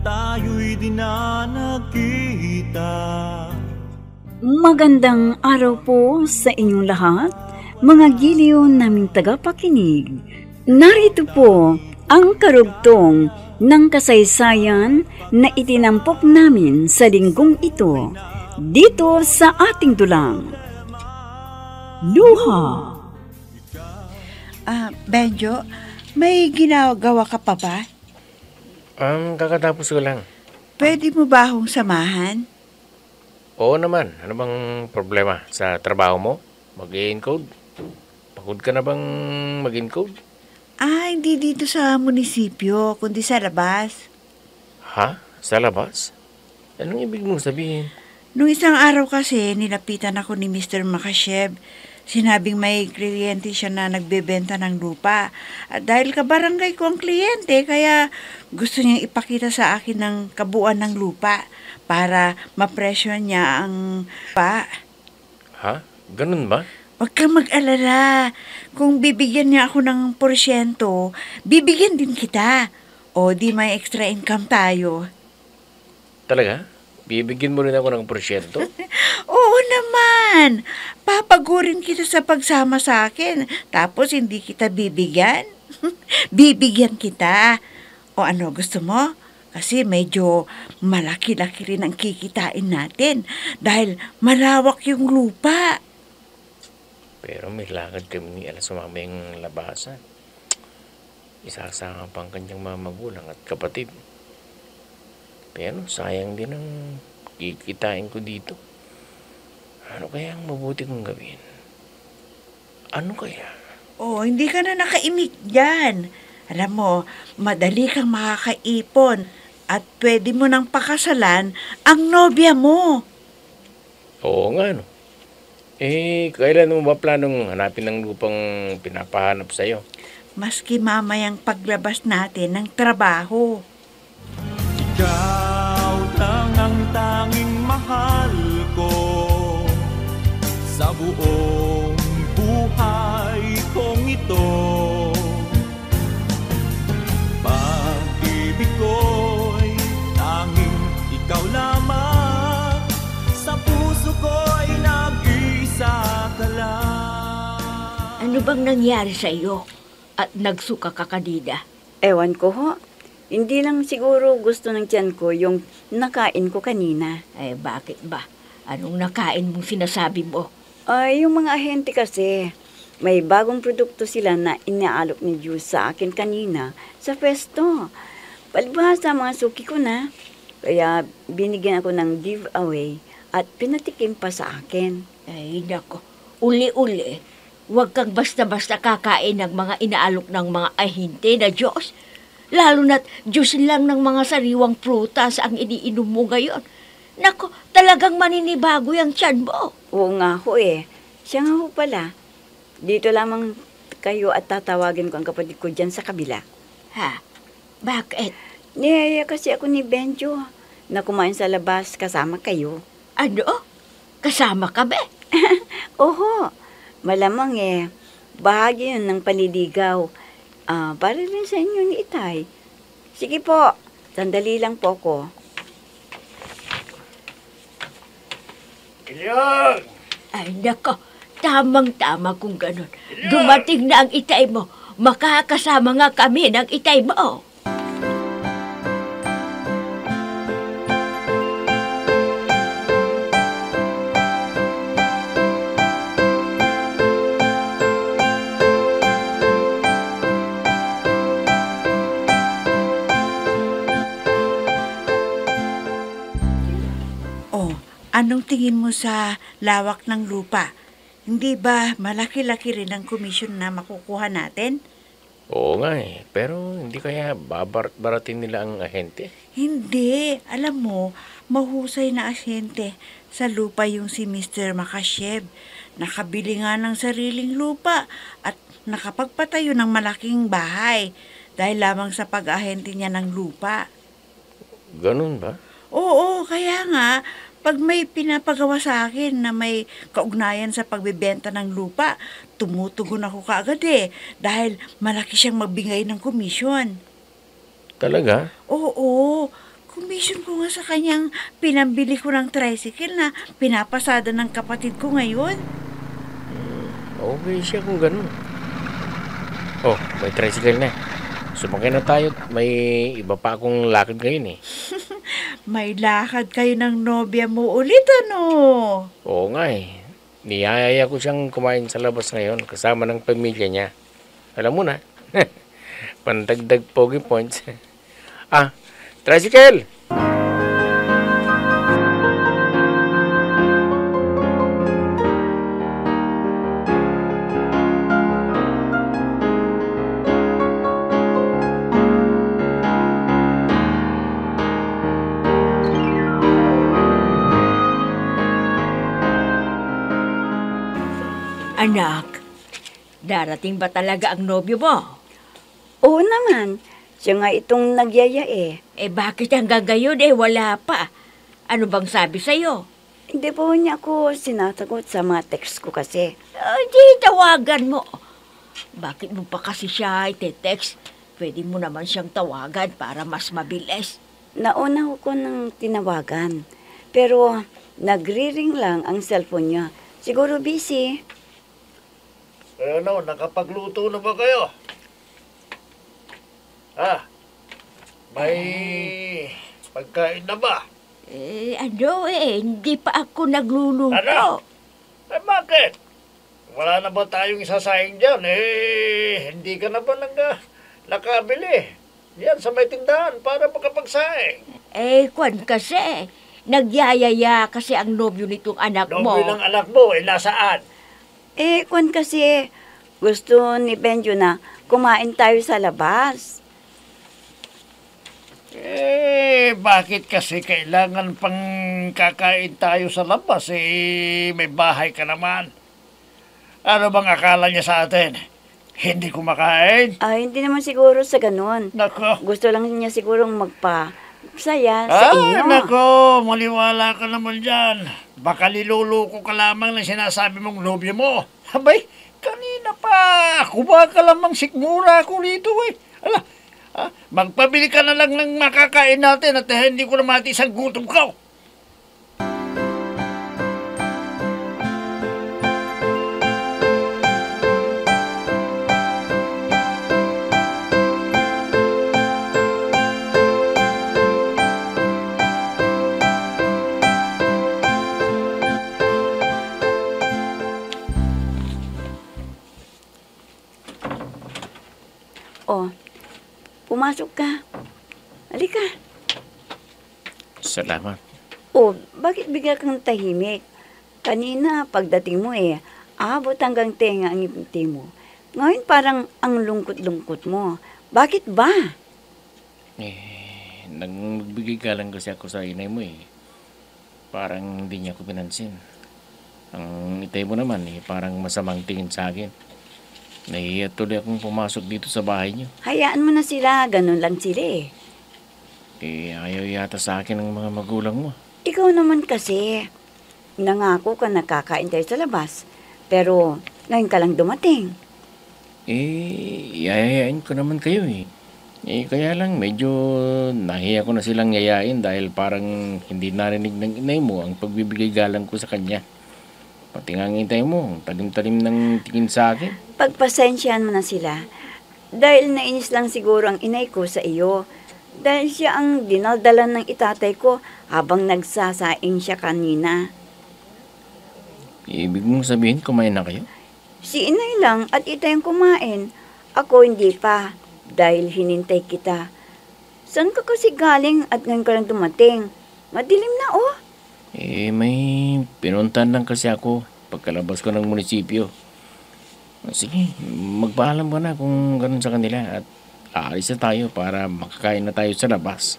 tayo'y di na nagkita. Magandang araw po sa inyong lahat, mga giliw naming tagapakinig. Narito po ang karugtong ng kasaysayan na itinampok namin sa linggong ito, dito sa ating dulang. Luha. Benjo, may ginagawa ka pa ba? Kakatapos ko lang. Pwede mo ba akong samahan? Oo naman. Ano bang problema sa trabaho mo? Mag-encode? Pagod ka na bang mag-encode? Hindi dito sa munisipyo, kundi sa labas. Ha? Sa labas? Anong ibig mong sabihin? Nung isang araw kasi, nilapitan ako ni Mr. Makashev. Sinabing may kliyente siya na nagbebenta ng lupa. At dahil kabarangay ko ang kliyente, kaya gusto niyang ipakita sa akin ng kabuuan ng lupa para mapresyon niya ang pa. Ha? Ganun ba? Huwag kang mag-alala. Kung bibigyan niya ako ng porsyento, bibigyan din kita. O di may extra income tayo. Talaga? Bibigyan mo rin ako ng porsyento? Oo naman. Papagurin kita sa pagsama sa akin. Tapos hindi kita bibigyan. Bibigyan kita. O ano, gusto mo? Kasi medyo malaki-laki rin ang kikitain natin dahil malawak yung lupa. Pero may lakad kami ni Alas mamayang labasan. Isasama pang kanyang mga magulang at kapatid. Pero sayang din ang kikitain ko dito. Ano kaya ang mabuti kong gawin? Ano kaya? Hindi ka na nakaimik dyan. Alam mo, madali kang makakaipon at pwede mo nang pakasalan ang nobya mo. Oo nga, no. Kailan mo ba planong hanapin ng lupang pinapahanap sa'yo? Maski mamayang paglabas natin ng trabaho. Ikaw lang ang tanging mahal ko sa buong buhay kong ito. Pag-ibig ko'y tanging ikaw lamang, sa puso ko'y nag-isa ka lang. Ano bang nangyari sa iyo at nagsuka ka kanina? Ewan ko ho. Hindi lang siguro gusto ng tiyan ko yung nakain ko kanina. Bakit ba? Anong nakain mong sinasabi mo? Yung mga ahente kasi, may bagong produkto sila na inaalok ni Diyos sa akin kanina sa pesto. Palibhasa mga suki ko na. Kaya binigyan ako ng giveaway at pinatikim pa sa akin. Nako, uli-uli. Huwag kang basta-basta kakain ng mga inaalok ng mga ahente na Diyos. Lalo na't Diyos lang ng mga sariwang prutas ang iniinom mo ngayon. Nako, talagang maninibago yung tiyan mo. Oo nga ho eh. Siya nga ho pala. Dito lamang kayo at tatawagin ko ang kapatid ko dyan sa kabila. Ha? Bakit? Niyaya kasi ako ni Benjo na kumain sa labas kasama kayo. Ano? Kasama ka ba? Oho, malamang eh. Bahagi yun ng paliligaw. Para rin sa inyo ni Itay. Sige po, sandali lang po ko. Ilyog! Nako, tamang-tama kung ganun. Dumating na ang itay mo. Makakasama nga kami ng itay mo. Anong tingin mo sa lawak ng lupa? Hindi ba malaki-laki rin ang komisyon na makukuha natin? Oo nga eh. Pero hindi kaya baratin nila ang ahente? Hindi. Alam mo, mahusay na ahente sa lupa yung si Mr. Makashev. Nakabili nga ng sariling lupa at nakapagpatayo ng malaking bahay dahil lamang sa pag-ahente niya ng lupa. Ganun ba? Oo, kaya nga, pag may pinapagawa sa akin na may kaugnayan sa pagbebenta ng lupa, tumutugon ako kaagad eh, dahil malaki siyang magbigay ng komisyon. Talaga? Oo, Commission ko nga sa kanyang pinambili ko ng tricycle na pinapasada ng kapatid ko ngayon. Okay siya kung ganun. Oh, may tricycle na. Sumakay na tayo. May iba pa akong lakad ngayon eh. May lakad kayo ng nobya mo ulit, ano? Oo nga eh. Niyayaya ko siyang kumain sa labas ngayon kasama ng pamilya niya. Alam mo na. Pandagdag pogi points. Tricycle! Anak, darating ba talaga ang nobyo mo? Oo naman, siya nga itong nagyaya eh. Bakit hanggang gayon wala pa? Ano bang sabi sa'yo? Hindi po niya ako sinasagot sa mga text ko kasi. Di tawagan mo. Bakit mo pa kasi siya ite-text? Pwede mo naman siyang tawagan para mas mabilis. Nauna ko ng tinawagan, pero nagri-ring lang ang cellphone niya. Siguro busy. Ano, nakapagluto na ba kayo? May pagkain na ba? Hindi pa ako nagluluto. Ano? Bakit? Wala na ba tayong isasayang dyan? Hindi ka na ba nakabili? Yan, sa may tindahan para makapagsaing. Kwan kasi, nagyayaya kasi ang nobyo nitong anak mo. Nobyo ng anak mo, nasaan? Kwan kasi, gusto ni Benjo na kumain tayo sa labas. Bakit kasi kailangan pang kakain tayo sa labas? May bahay ka naman. Ano bang akala niya sa atin? Hindi kumakain? Hindi naman siguro sa ganun. Nako. Gusto lang niya sigurong magpasaya sa inyo. Nako, maliwala ka naman dyan. Baka niluluko ka lamang ng sinasabi mong nobyo mo. Abay, kanina pa. Kuha ka lamang sikmura ako rito magpabili ka na lang ng makakain natin at hindi ko na mati isang gutom ka. Pumasok ka. Halika. Salamat. Bakit bigla kang tahimik? Kanina, pagdating mo abot hanggang tenga ang ngiti mo. Ngayon parang ang lungkot-lungkot mo. Bakit ba? Nagbigay galang kasi ako sa inay mo Parang hindi niya ako pinansin. Ang itay mo naman parang masamang tingin sa akin. Nahihiya tuloy akong pumasok dito sa bahay niyo. Hayaan mo na sila, ganun lang sila ayaw yata sa akin ng mga magulang mo. Ikaw naman kasi, nangako ka nakakain tayo sa labas. Pero ngayon ka lang dumating. Yayayain ko naman kayo kaya lang medyo nahiya ko na silang yayain dahil parang hindi narinig ng inay mo ang pagbibigay galang ko sa kanya. Pati nga ngintay mo, talim-talim ng tingin sa akin. Pagpasensyahan mo na sila. Dahil nainis lang siguro ang inay ko sa iyo. Dahil siya ang dinaldalan ng itatay ko habang nagsasaing siya kanina. Ibig mong sabihin, kumain na kayo? Si inay lang at itay ang kumain. Ako hindi pa, dahil hinintay kita. Saan ka kasi galing at ngayon ka lang dumating? Madilim na may pinuntan lang kasi ako pagkalabas ko ng munisipyo. Sige, magpaalam ka na kung ganun sa kanila at aalis na tayo para makakain na tayo sa labas.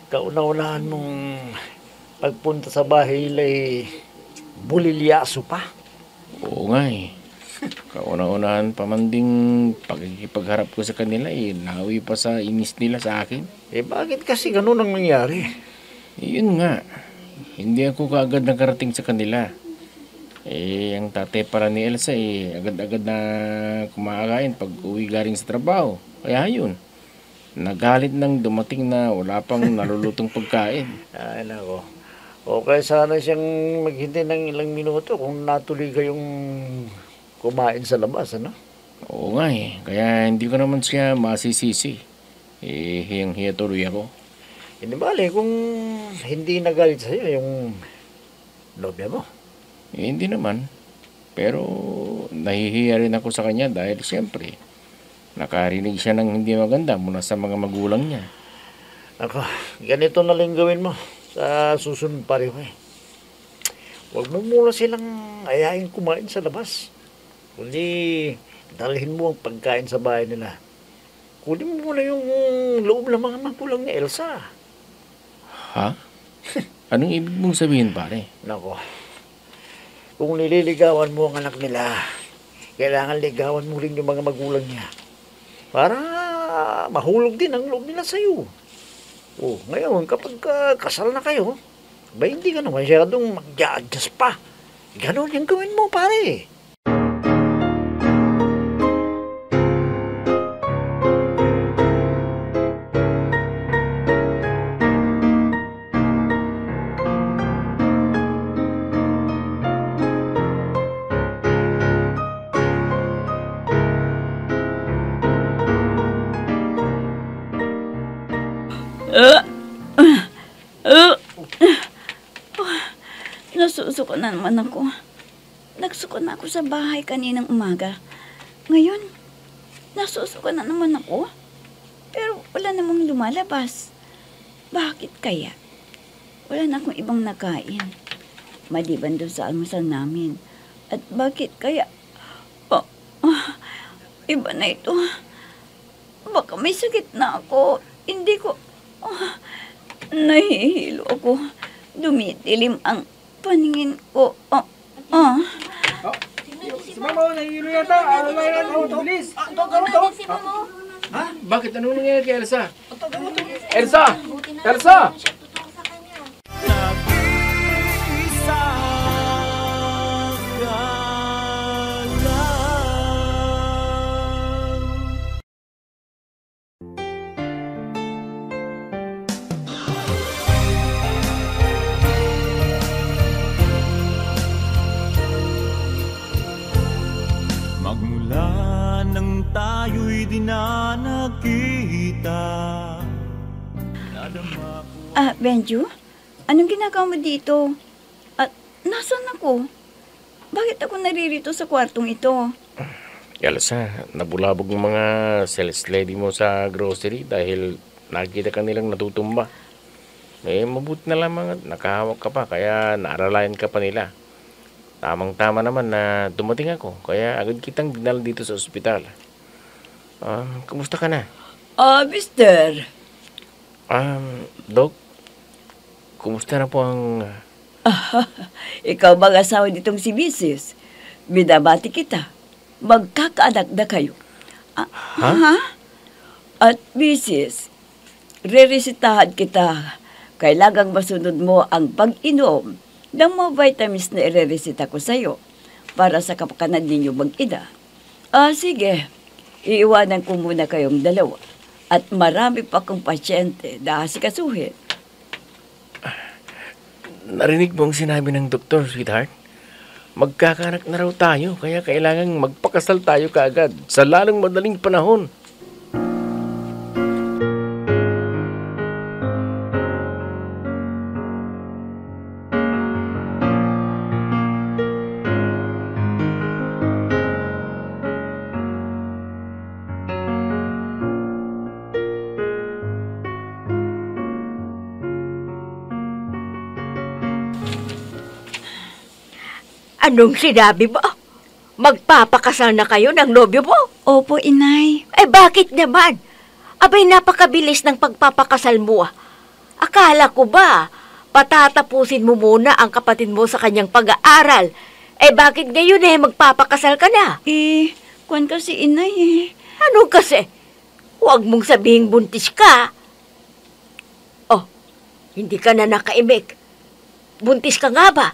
Kauna-unahan mong pagpunta sa bahay bulilyaso pa. Oo nga eh. Kauna-unahan pa man ding pagkikipagharap ko sa kanila nawi pa sa inis nila sa akin. Bakit kasi ganun ang nangyari? Yun nga. Hindi ako kaagad nakarating sa kanila. Ang tatay para ni Elsa agad-agad na kumakain pag uwi galing sa trabaho. Kaya yun. Nagalit nang dumating na wala pang nalulutong pagkain. Ay, nako. Okay sana siyang maghintay ng ilang minuto kung natuloy kayong kumain sa labas, ano? Oo nga eh. Kaya hindi ko naman siya masisisi. Hiyang-hiya tuloy ako. Hindi bale kung hindi nagalit sa'yo yung nobya mo. Hindi naman. Pero nahihiya rin ako sa kanya dahil siyempre nakarinig siya ng hindi maganda mula sa mga magulang niya. Ako, ganito na lang gawin mo sa susunod pareho eh. Huwag mo muna silang ayain kumain sa labas. Kundi dalhin mo ang pagkain sa bahay nila. Kunin mo muna yung loob ng mga magulang ni Elsa. Ha? Anong ibig mong sabihin, pare? Nako, kung nililigawan mo ang anak nila, kailangan ligawan mo rin yung mga magulang niya. Para mahulog din ang loob nila sa'yo. Ngayon, kapag kasal na kayo, hindi ka naman masyadong mag-adjust pa. Ganon yung gawin mo, pare. Nasusuko na naman ako. Nagsuko na ako sa bahay kaninang umaga. Ngayon, nasusuko na naman ako. Pero wala namang lumalabas. Bakit kaya? Wala na akong ibang nakain. Maliban doon sa almusal namin. At bakit kaya? Iba na ito. Baka may sakit na ako. Hindi ko... nahihilo ako. Dumitilim ang paningin ko. Si Mama, nahihilo yata. Ano na yan? Bilis. Ha? Bakit? Anong nangyayari kay Elsa? Elsa! Elsa! Nag-iisa ka lang. Magmula nang tayo'y di na nagkita, nadama ko. Benjo? Anong ginagawa mo dito? At nasaan ako? Bakit ako naririto sa kwartong ito? Elsa, nabulabog ng mga sales lady mo sa grocery dahil nakita ka nilang natutumba. Mabuti na lamang at nakahawak ka pa kaya naaralayan ka pa nila. Tamang-tama naman na dumating ako kaya agad kitang dinala dito sa ospital. Kumusta ka na? Mister. Doc, kumusta na po ang... Ikaw ba ang asawa ditong si Mrs.? Binabati kita. Magkakaanak na kayo. Ha? At Mrs., reresitahan kita. Kailangang masunod mo ang pag-inom ng mga vitamins na ireresita ko sa'yo para sa kapakanan ninyo mag-ina. Sige. Iiwanan ko muna kayong dalawa. At marami pa kong pasyente na asikasuhin. Narinig mo ang sinabi ng doktor, sweetheart? Magkakanak na raw tayo, kaya kailangang magpakasal tayo kaagad sa lalong madaling panahon. Anong sinabi mo? Magpapakasal na kayo ng nobyo mo? Opo, inay. Bakit naman? Abay, napakabilis ng pagpapakasal mo. Akala ko ba, patatapusin mo muna ang kapatid mo sa kanyang pag-aaral Eh bakit ngayon magpapakasal ka na? Kwan kasi inay eh. Ano kasi? Huwag mong sabihing buntis ka. Oh, hindi ka na nakaimik. Buntis ka nga ba?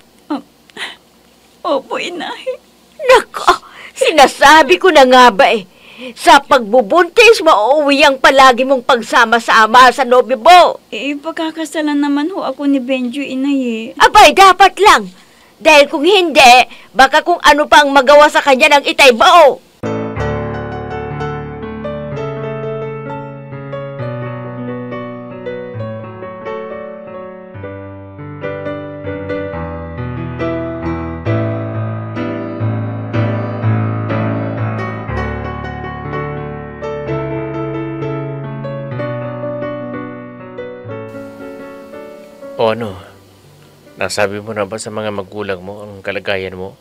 Opo, inay. Nako, sinasabi ko na nga ba eh. Sa pagbubuntis, mauuwi ang palagi mong pagsama-sama sa nobyo mo. Pagkakasalan naman ho ako ni Benjo, inay eh. Abay, dapat lang. Dahil kung hindi, baka kung ano pang magawa sa kanya ng itay bao. O ano, nasabi mo na ba sa mga magulang mo ang kalagayan mo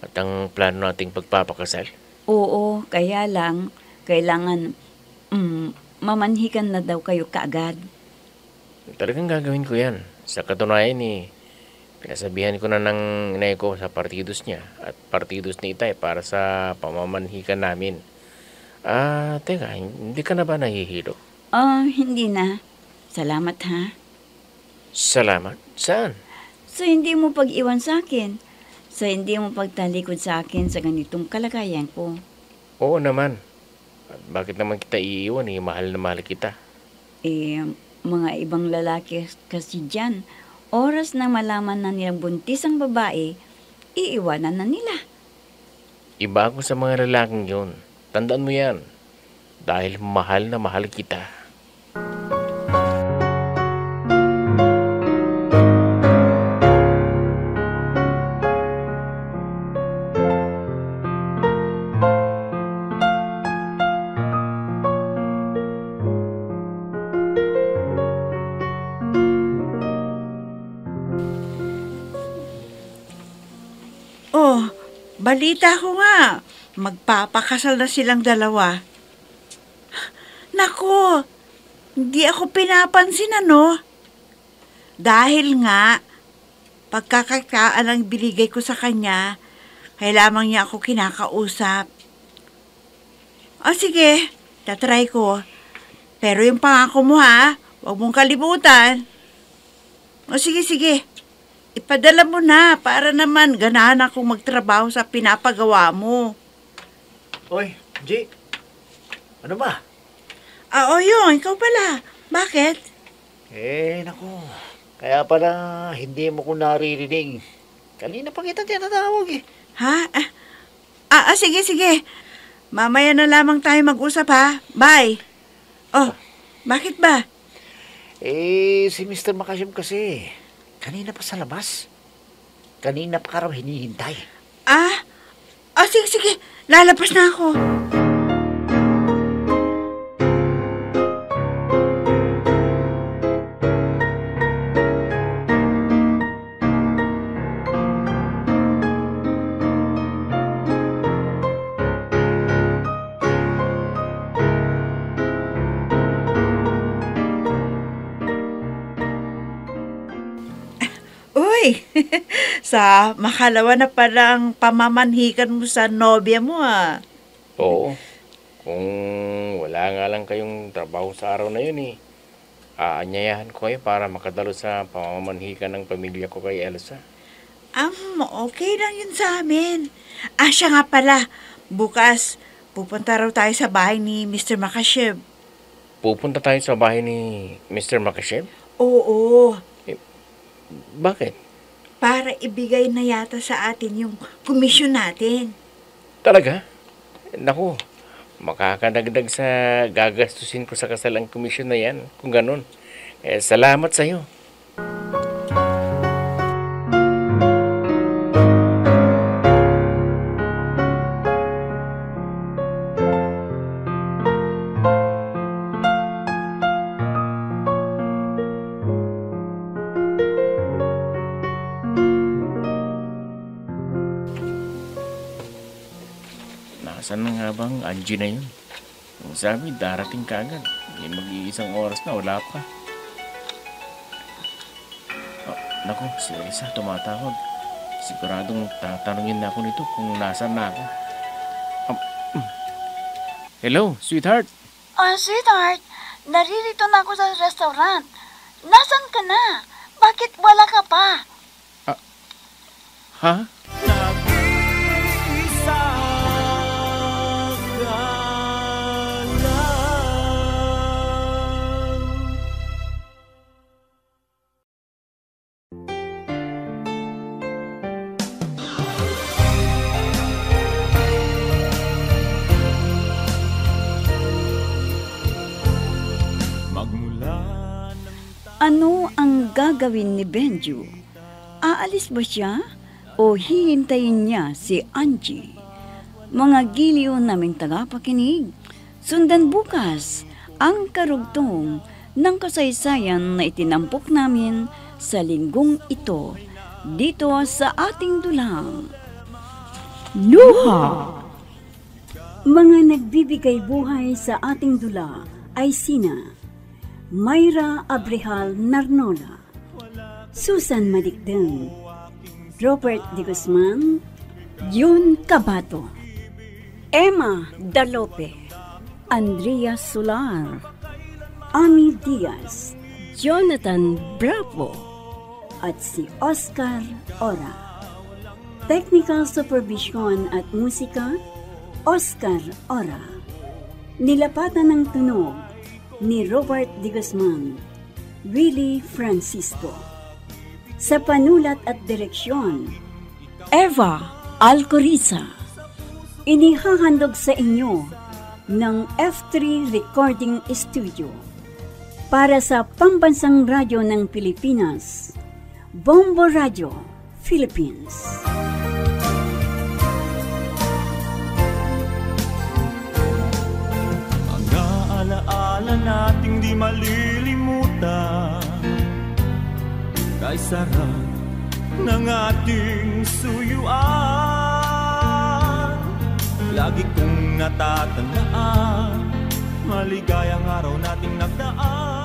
at ang plano nating pagpapakasal? Oo, kaya lang, kailangan mamanhikan na daw kayo kaagad. Talagang gagawin ko yan. Sa katunayan pinasabihan ko na ng inay ko sa partidos niya at partidos ni Itay para sa pamamanhikan namin. Teka, hindi ka na ba nahihilo? Hindi na. Salamat ha. Salamat? Saan? Sa hindi mo pag-iwan sa akin. Sa hindi mo pagtalikod sa akin sa ganitong kalagayan ko. Oo naman. At bakit naman kita iiwan mahal na mahal kita. Mga ibang lalaki kasi dyan, oras na malaman na nilang buntis ang babae, iiwanan na nila. Iba ako sa mga lalaking yun. Tandaan mo yan. Dahil mahal na mahal kita. Oh, balita ko nga. Magpapakasal na silang dalawa. Naku, hindi ako pinapansin Dahil nga, pagkakakaan ang binigay ko sa kanya, kaya lamang niya ako kinakausap. Sige, tatry ko. Pero yung pangako mo huwag mong kalimutan. Sige. Ipadala mo na para naman ganahan akong magtrabaho sa pinapagawa mo. Oy, G. Ano ba? Yun. Ikaw pala. Bakit? Naku. Kaya pala hindi mo ko naririnig. Kanina pa kita tinatawag eh. Ha? Sige. Mamaya na lamang tayo mag-usap Bye. Bakit ba? Si Mr. Makashim kasi, kanina pa sa labas. Kanina pa ka raw hinihintay. Sige. Lalabas na ako. Uy, sa makalawa na palang pamamanhikan mo sa nobya mo Oo. Kung wala nga lang kayong trabaho sa araw na yun aanyayahan ko kayo para makadalo sa pamamanhikan ng pamilya ko kay Elsa. Okay lang yun sa amin. Siya nga pala, bukas pupunta raw tayo sa bahay ni Mr. Makashib. Pupunta tayo sa bahay ni Mr. Makashib? Oo. Bakit? Para ibigay na yata sa atin yung komisyon natin. Talaga? Naku, makakadagdag sa gagastusin ko sa kasal ang komisyon na yan. Kung ganun. Salamat sa'yo. Nasaan na nga bang Angie na yun? Kung sabi, darating ka agad. Mag-iisang oras na, wala pa. Naku, si Elsa tumatawag. Siguradong tatanungin na ako nito kung nasaan na ako. Hello, sweetheart. Sweetheart, naririto na ako sa restaurant. Nasaan ka na? Bakit wala ka pa? Ha? Nag-iisa ka lang. Magmula ng Ano ang gagawin ni Benju? Aalis ba siya o hihintayin niya si Angie? Mga giliw naming tagapakinig, sundan bukas ang karugtong ng kasaysayan na itinampok namin sa linggong ito dito sa ating dulang. Luha! Mga nagbibigay buhay sa ating dula ay sina Mayra Abrehal Narnola, Susan Malikdeng, Robert De Guzman, Jun Cabato, Emma Dalope, Andrea Solar, Ami Diaz, Jonathan Bravo, at si Oscar Ora. Technical Supervision at Musika, Oscar Ora. Nilapatan ng tunog ni Robert De Guzman, Willie Francisco. Sa panulat at direksyon, Eva Alcoriza. Inihahandog sa inyo ng F3 Recording Studio para sa Pambansang Radyo ng Pilipinas, Bombo Radio, Philippines. alaala nating di malilimutan, kay sarap ng ating suyuan. Lagi kong natatandaan, maligayang araw nating nagdaan.